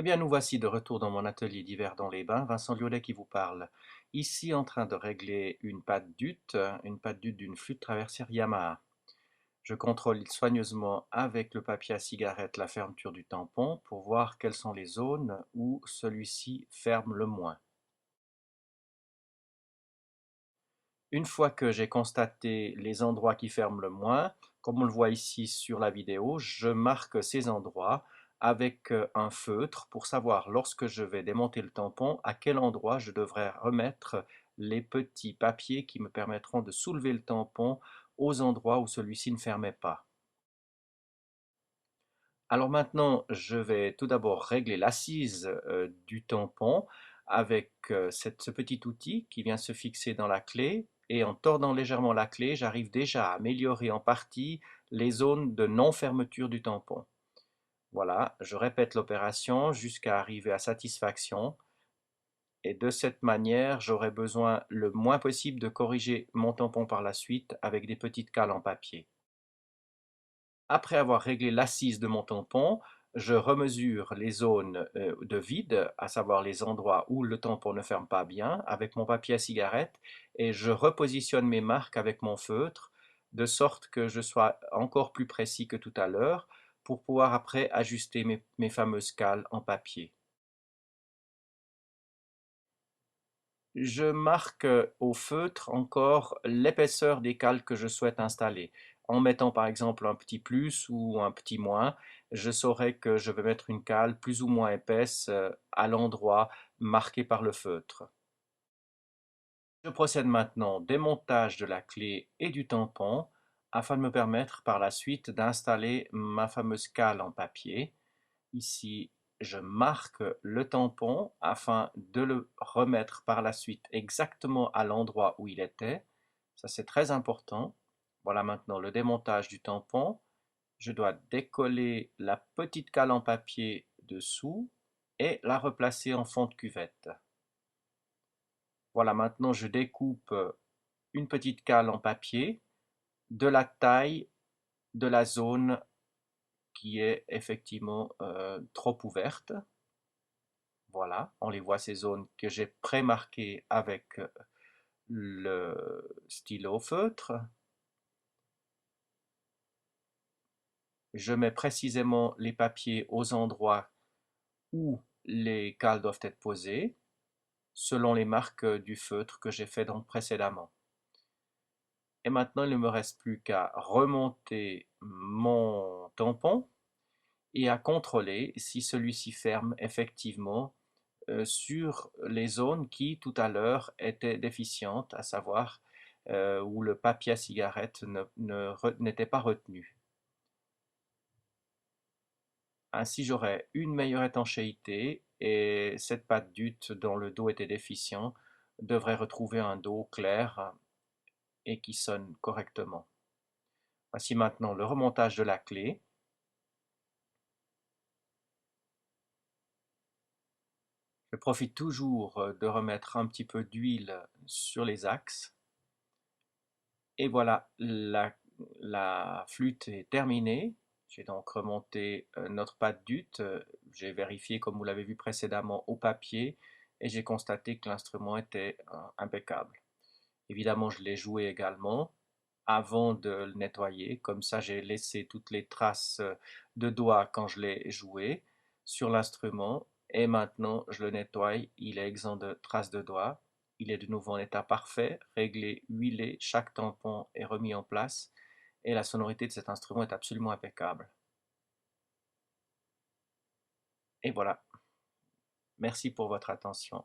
Eh bien, nous voici de retour dans mon atelier d'hiver dans les bains. Vincent Liolet qui vous parle. Ici, en train de régler une patte d'ute d'une flûte traversière Yamaha. Je contrôle soigneusement avec le papier à cigarette la fermeture du tampon pour voir quelles sont les zones où celui-ci ferme le moins. Une fois que j'ai constaté les endroits qui ferment le moins, comme on le voit ici sur la vidéo, je marque ces endroits avec un feutre pour savoir lorsque je vais démonter le tampon à quel endroit je devrais remettre les petits papiers qui me permettront de soulever le tampon aux endroits où celui-ci ne fermait pas. Alors maintenant, je vais tout d'abord régler l'assise du tampon avec ce petit outil qui vient se fixer dans la clé, et en tordant légèrement la clé, j'arrive déjà à améliorer en partie les zones de non-fermeture du tampon. Voilà, je répète l'opération jusqu'à arriver à satisfaction, et de cette manière, j'aurai besoin le moins possible de corriger mon tampon par la suite avec des petites cales en papier. Après avoir réglé l'assise de mon tampon, je remesure les zones de vide, à savoir les endroits où le tampon ne ferme pas bien, avec mon papier à cigarette, et je repositionne mes marques avec mon feutre, de sorte que je sois encore plus précis que tout à l'heure, pour pouvoir après ajuster mes fameuses cales en papier. Je marque au feutre encore l'épaisseur des cales que je souhaite installer. En mettant par exemple un petit plus ou un petit moins, je saurai que je vais mettre une cale plus ou moins épaisse à l'endroit marqué par le feutre. Je procède maintenant au démontage de la clé et du tampon afin de me permettre par la suite d'installer ma fameuse cale en papier. Ici, je marque le tampon afin de le remettre par la suite exactement à l'endroit où il était. Ça, c'est très important. Voilà maintenant le démontage du tampon. Je dois décoller la petite cale en papier dessous et la replacer en fond de cuvette. Voilà, maintenant je découpe une petite cale en papier de la taille de la zone qui est effectivement trop ouverte. Voilà, on les voit, ces zones que j'ai pré-marquées avec le stylo feutre. Je mets précisément les papiers aux endroits où les cales doivent être posées, selon les marques du feutre que j'ai fait donc précédemment. Et maintenant, il ne me reste plus qu'à remonter mon tampon et à contrôler si celui-ci ferme effectivement sur les zones qui tout à l'heure étaient déficientes, à savoir où le papier à cigarette n'était pas retenu. Ainsi, j'aurais une meilleure étanchéité, et cette pâte d'ute dont le dos était déficient devrait retrouver un dos clair et qui sonne correctement. Voici maintenant le remontage de la clé. Je profite toujours de remettre un petit peu d'huile sur les axes. Et voilà, la flûte est terminée. J'ai donc remonté notre pâte d'ute. J'ai vérifié, comme vous l'avez vu précédemment, au papier, et j'ai constaté que l'instrument était impeccable. Évidemment, je l'ai joué également avant de le nettoyer. Comme ça, j'ai laissé toutes les traces de doigts quand je l'ai joué sur l'instrument. Et maintenant, je le nettoie. Il est exempt de traces de doigts. Il est de nouveau en état parfait, réglé, huilé. Chaque tampon est remis en place. Et la sonorité de cet instrument est absolument impeccable. Et voilà. Merci pour votre attention.